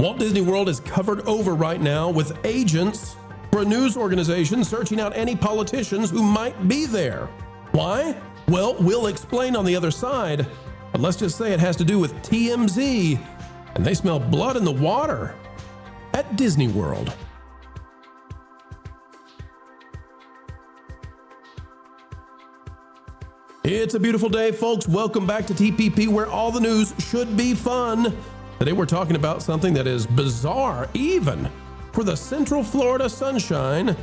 Walt Disney World is covered over right now with agents for a news organization searching out any politicians who might be there. Why? Well, we'll explain on the other side, but let's just say it has to do with TMZ, and they smell blood in the water at Disney World. It's a beautiful day, folks. Welcome back to TPP, where all the news should be fun. Today we're talking about something that is bizarre, even for the Central Florida sunshine,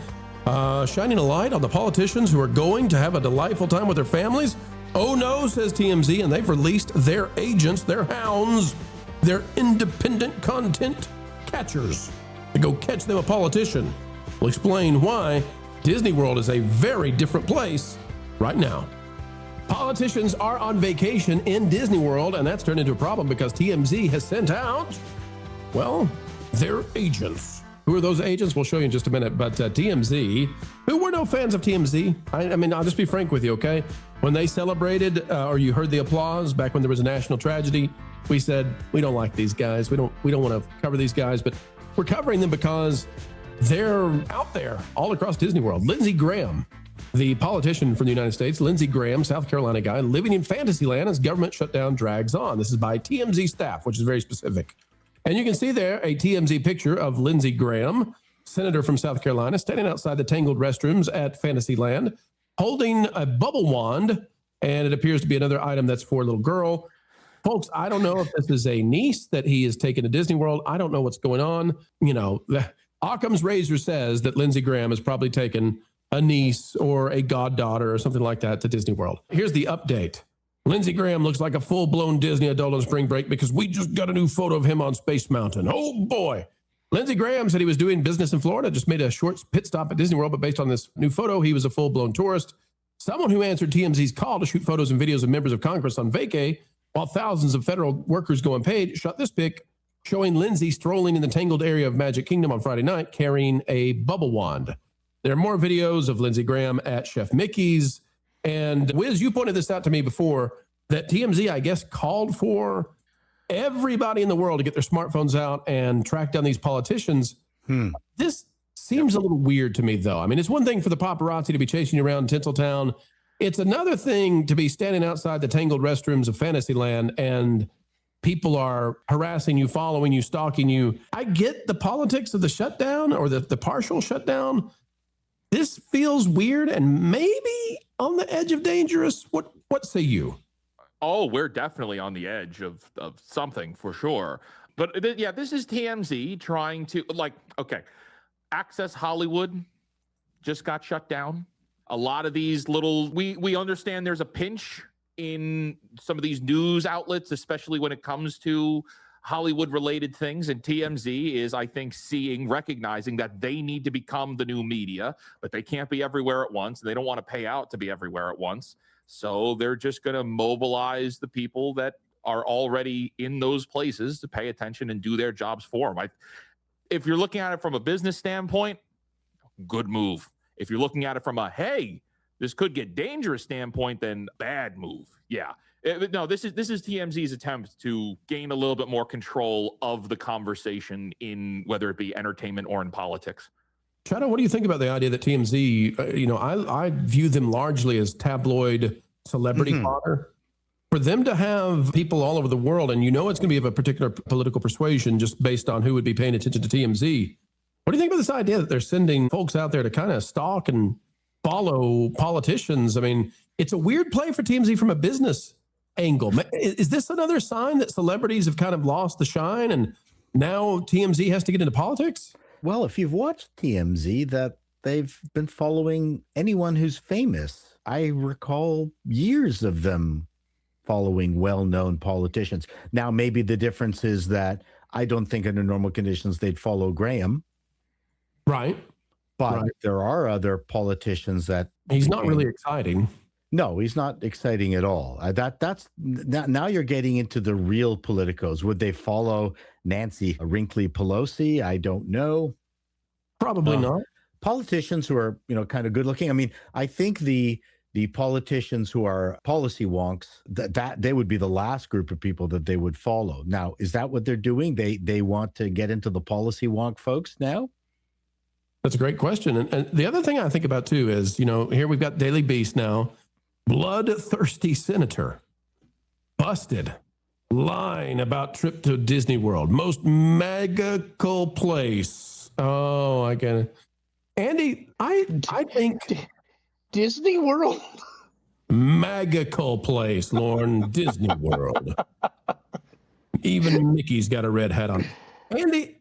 shining a light on the politicians who are going to have a delightful time with their families. Oh no, says TMZ, and they've released their agents, their hounds, their independent content catchers to go catch them a politician. We'll explain why Disney World is a very different place right now. Politicians are on vacation in Disney World, and that's turned into a problem because TMZ has sent out, well, their agents. Who are those agents? We'll show you in just a minute. But TMZ, who were no fans of TMZ. I mean, I'll just be frank with you, okay? When they celebrated, or you heard the applause back when there was a national tragedy, we said, we don't like these guys. We don't want to cover these guys, but we're covering them because they're out there all across Disney World. Lindsey Graham, the politician from the United States, Lindsey Graham, South Carolina guy, living in Fantasyland as government shutdown drags on. This is by TMZ staff, which is very specific. And you can see there a TMZ picture of Lindsey Graham, senator from South Carolina, standing outside the tangled restrooms at Fantasyland, holding a bubble wand, and it appears to be another item that's for a little girl. Folks, I don't know if this is a niece that he has taken to Disney World. I don't know what's going on. You know, Occam's razor says that Lindsey Graham has probably taken a niece or a goddaughter or something like that to Disney World. Here's the update. Lindsey Graham looks like a full-blown Disney adult on spring break because we just got a new photo of him on Space Mountain. Oh boy. Lindsey Graham said he was doing business in Florida, just made a short pit stop at Disney World, but based on this new photo, he was a full-blown tourist. Someone who answered TMZ's call to shoot photos and videos of members of Congress on vacay while thousands of federal workers go unpaid shot this pic showing Lindsey strolling in the tangled area of Magic Kingdom on Friday night carrying a bubble wand. There are more videos of Lindsey Graham at Chef Mickey's. And Wiz, you pointed this out to me before, that TMZ, I guess, called for everybody in the world to get their smartphones out and track down these politicians. This seems a little weird to me, though. I mean, it's one thing for the paparazzi to be chasing you around Tinseltown. It's another thing to be standing outside the tangled restrooms of Fantasyland and people are harassing you, following you, stalking you. I get the politics of the shutdown or the partial shutdown. This feels weird and maybe on the edge of dangerous. What say you? Oh, we're definitely on the edge of something for sure. But yeah, this is TMZ trying to, like, okay, Access Hollywood just got shut down. A lot of these little, we understand there's a pinch in some of these news outlets, especially when it comes to Hollywood related things, and TMZ is, I think, recognizing that they need to become the new media, but they can't be everywhere at once. They don't want to pay out to be everywhere at once. So they're just going to mobilize the people that are already in those places to pay attention and do their jobs for them. If you're looking at it from a business standpoint, good move. If you're looking at it from a, hey, this could get dangerous standpoint, then bad move. Yeah. No, this is TMZ's attempt to gain a little bit more control of the conversation in whether it be entertainment or in politics. Chato, what do you think about the idea that TMZ, I view them largely as tabloid celebrity fodder. For them to have people all over the world, and it's going to be of a particular political persuasion just based on who would be paying attention to TMZ. What do you think about this idea that they're sending folks out there to kind of stalk and follow politicians? I mean, it's a weird play for TMZ from a business angle. Is this another sign that celebrities have kind of lost the shine and now TMZ has to get into politics? Well, if you've watched TMZ, that they've been following anyone who's famous. I recall years of them following well-known politicians. Now, maybe the difference is that I don't think under normal conditions they'd follow Graham. Right. But there are other politicians that he's not really exciting. No, he's not exciting at all. That's now you're getting into the real politicos. Would they follow Nancy Wrinkly Pelosi? I don't know. Probably not. Politicians who are, kind of good looking. I mean, I think the the politicians who are policy wonks, that they would be the last group of people that they would follow. Now, is that what they're doing? They want to get into the policy wonk folks now? That's a great question. And the other thing I think about too is, here we've got Daily Beast now, bloodthirsty senator busted lying about trip to Disney World, most magical place. Oh, I get it. Andy, I think Disney World. Magical place, Lauren. Disney World. Even Mickey's got a red hat on. Andy,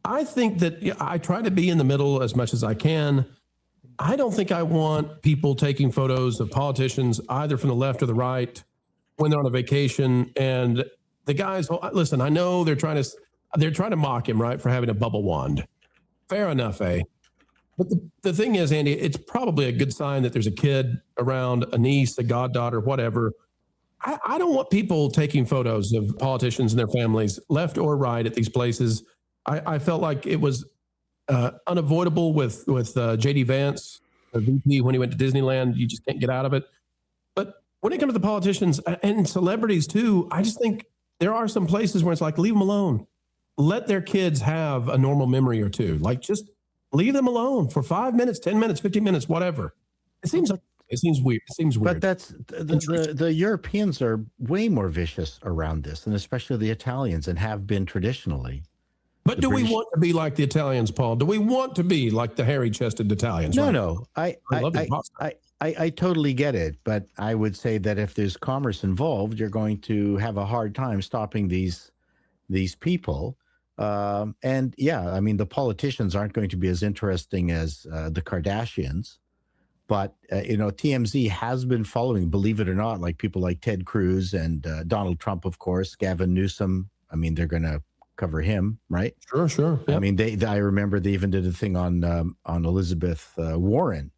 I think that I try to be in the middle as much as I can. I don't think I want people taking photos of politicians either from the left or the right when they're on a vacation. And the guys, listen, I know they're trying to mock him, right, for having a bubble wand. Fair enough, eh? But the thing is, Andy, it's probably a good sign that there's a kid around, a niece, a goddaughter, whatever. I don't want people taking photos of politicians and their families, left or right, at these places. I felt like it was unavoidable with J.D. Vance, the VP, when he went to Disneyland. You just can't get out of it. But when it comes to politicians and celebrities too, I just think there are some places where it's like, leave them alone. Let their kids have a normal memory or two. Like, just leave them alone for 5 minutes, 10 minutes, 15 minutes, whatever. It seems weird. It seems weird. But that's the Europeans are way more vicious around this, and especially the Italians, and have been traditionally. But do we want to be like the Italians, Paul? Do we want to be like the hairy-chested Italians? No, right? no. I totally get it, but I would say that if there's commerce involved, you're going to have a hard time stopping these people. And yeah, I mean, the politicians aren't going to be as interesting as the Kardashians, but TMZ has been following, believe it or not, like people like Ted Cruz and Donald Trump, of course, Gavin Newsom. I mean, they're going to cover him, right? Sure. Yep. I mean, I remember they even did a thing on Elizabeth Warren.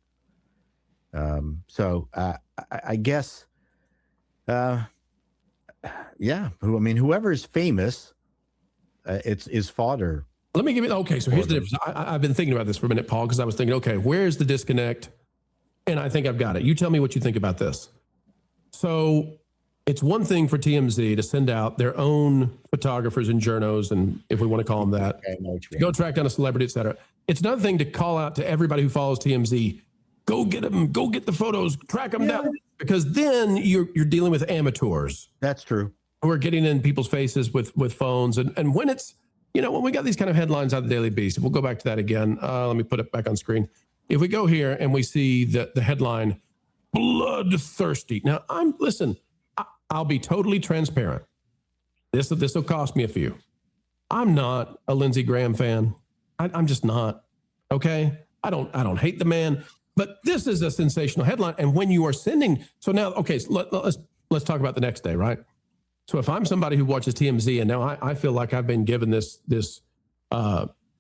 So I guess, whoever's famous, is fodder. Let me give you. Okay, so here's the difference. I've been thinking about this for a minute, Paul, because I was thinking, okay, where's the disconnect? And I think I've got it. You tell me what you think about this. So it's one thing for TMZ to send out their own photographers and journos, and if we want to call them that, go track down a celebrity, et cetera. It's another thing to call out to everybody who follows TMZ, go get them, go get the photos, track them down, because then you're dealing with amateurs. That's true. Who are getting in people's faces with phones. And when it's, when we got these kind of headlines out of the Daily Beast, we'll go back to that again. Let me put it back on screen. If we go here and we see the headline, bloodthirsty. Now, I'll be totally transparent. This will cost me a few. I'm not a Lindsey Graham fan. I'm just not. Okay? I don't hate the man, but this is a sensational headline. And when you are sending, so now, okay, so let's talk about the next day, right? So if I'm somebody who watches TMZ and now I feel like I've been given this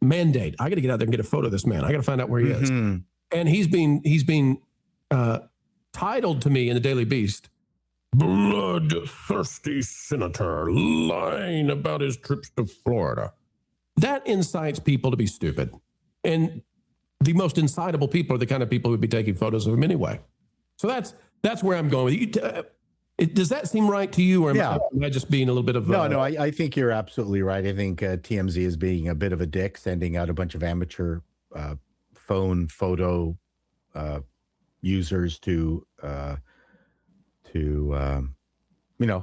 mandate, I got to get out there and get a photo of this man. I got to find out where he is. And he's being titled to me in the Daily Beast, bloodthirsty senator lying about his trips to Florida. That incites people to be stupid. And the most incitable people are the kind of people who would be taking photos of him anyway. So that's where I'm going with you. Does that seem right to you, or am I just being a little bit of No, I think you're absolutely right. I think TMZ is being a bit of a dick, sending out a bunch of amateur photo users to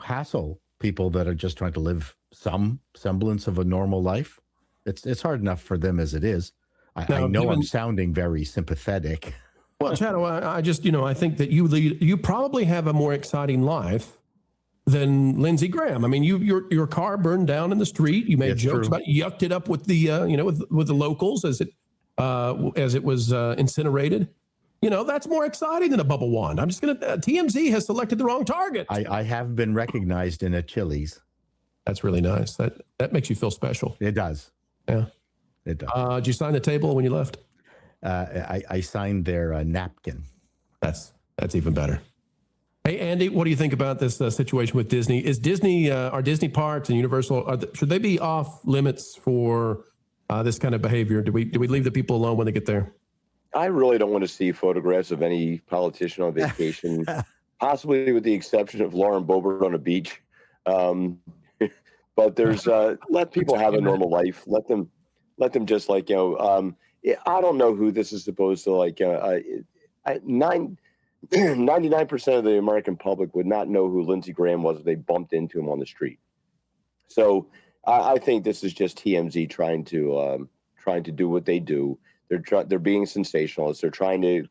hassle people that are just trying to live some semblance of a normal life. It's hard enough for them as it is. I know I'm sounding very sympathetic. Well, Chato, I just, I think that you probably have a more exciting life than Lindsey Graham. I mean, your car burned down in the street. You made jokes about yucked it up with the, with the locals as it was incinerated. That's more exciting than a bubble wand. I'm just TMZ has selected the wrong target. I have been recognized in a Chili's. That's really nice. That makes you feel special. It does. Yeah. It does. Did you sign the table when you left? I signed their napkin. That's even better. Hey, Andy, what do you think about this situation with Disney? Is Disney, are Disney parks and Universal, should they be off limits for this kind of behavior? Do we leave the people alone when they get there? I really don't want to see photographs of any politician on vacation, possibly with the exception of Lauren Boebert on a beach. But there's let people have a normal life. Let them just like, I don't know who this is supposed to like. 99% of the American public would not know who Lindsey Graham was if they bumped into him on the street. So I think this is just TMZ trying to do what they do. They're being sensationalists. They're trying to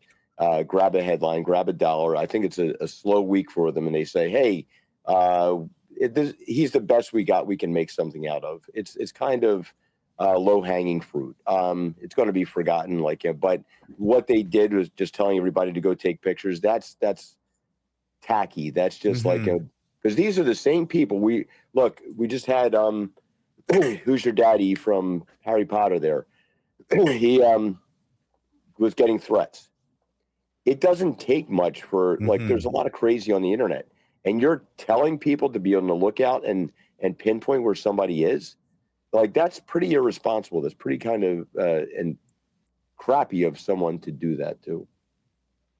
grab a headline, grab a dollar. I think it's a slow week for them, and they say, "Hey, he's the best we got. We can make something out of." It's kind of low hanging fruit. It's going to be forgotten, but what they did was just telling everybody to go take pictures. That's tacky. That's just because these are the same people. We just had Who's Your Daddy from Harry Potter there. He was getting threats. It doesn't take much for there's a lot of crazy on the internet, and you're telling people to be on the lookout and pinpoint where somebody is. Like, that's pretty irresponsible. That's pretty kind of and crappy of someone to do that too.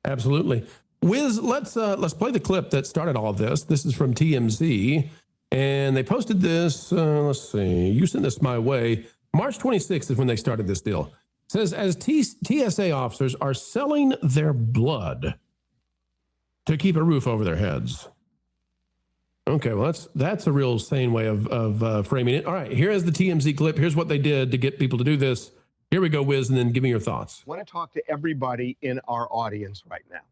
Absolutely. Wiz, let's play the clip that started all of this. This is from TMZ, and they posted this. Let's see. You sent this my way. March 26th is when they started this deal. It says, as TSA officers are selling their blood to keep a roof over their heads. Okay, well, that's a real sane way of framing it. All right, here is the TMZ clip. Here's what they did to get people to do this. Here we go, Wiz, and then give me your thoughts. I want to talk to everybody in our audience right now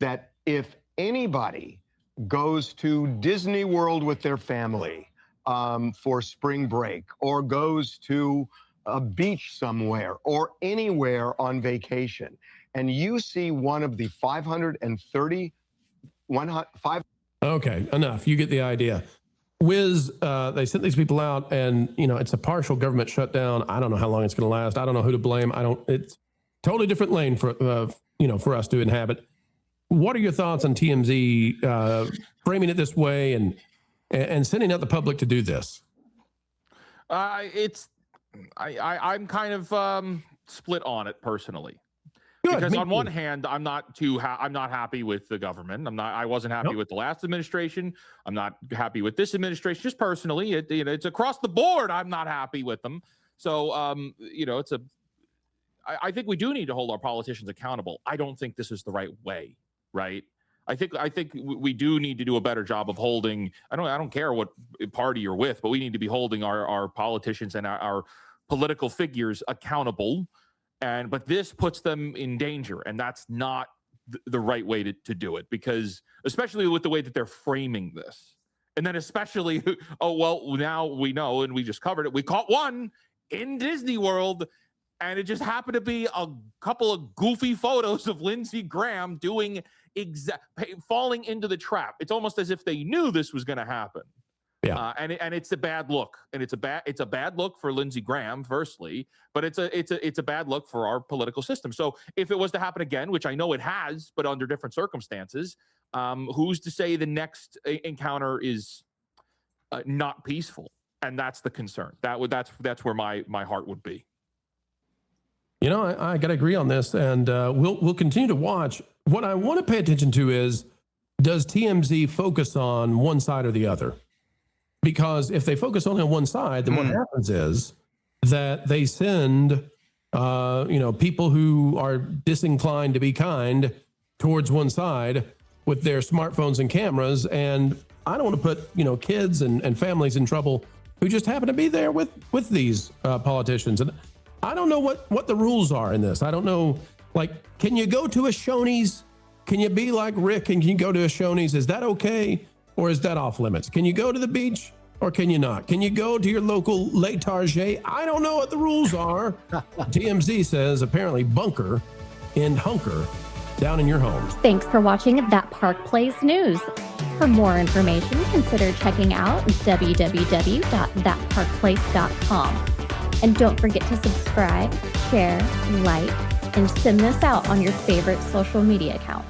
that if anybody goes to Disney World with their family for spring break, or goes to a beach somewhere or anywhere on vacation, and you see one of the 530 Okay, enough. You get the idea. Wiz, they sent these people out, and it's a partial government shutdown. I don't know how long it's going to last. I don't know who to blame. It's totally different lane for for us to inhabit. What are your thoughts on TMZ framing it this way and sending out the public to do this? I'm kind of split on it personally. Good, because on too. one hand, I'm not happy with the government. I wasn't happy with the last administration. I'm not happy with this administration. Just personally, it's across the board. I'm not happy with them. So, I think we do need to hold our politicians accountable. I don't think this is the right way, right? I think we do need to do a better job of holding. I don't care what party you're with, but we need to be holding our politicians and our political figures accountable. But this puts them in danger, and that's not the right way to do it, because especially with the way that they're framing this. And then especially, now we know, and we just covered it. We caught one in Disney World, and it just happened to be a couple of goofy photos of Lindsey Graham falling into the trap. It's almost as if they knew this was going to happen. Yeah, and it's a bad look, and it's a bad look for Lindsey Graham, firstly, but it's a bad look for our political system. So if it was to happen again, which I know it has, but under different circumstances, who's to say the next encounter is not peaceful? And that's the concern. That's where my heart would be. I got to agree on this, and we'll continue to watch. What I want to pay attention to is, does TMZ focus on one side or the other? Because if they focus only on one side, then what happens is that they send, people who are disinclined to be kind towards one side with their smartphones and cameras. And I don't want to put, kids and families in trouble who just happen to be there with these politicians. And I don't know what the rules are in this. I don't know, can you go to a Shoney's? Can you be like Rick and can you go to a Shoney's? Is that okay? Or is that off limits? Can you go to the beach or can you not? Can you go to your local Le Target? I don't know what the rules are. TMZ says apparently bunker and hunker down in your homes. Thanks for watching That Park Plays News. For more information, consider checking out www.thatparkplace.com. And don't forget to subscribe, share, like, and send this out on your favorite social media accounts.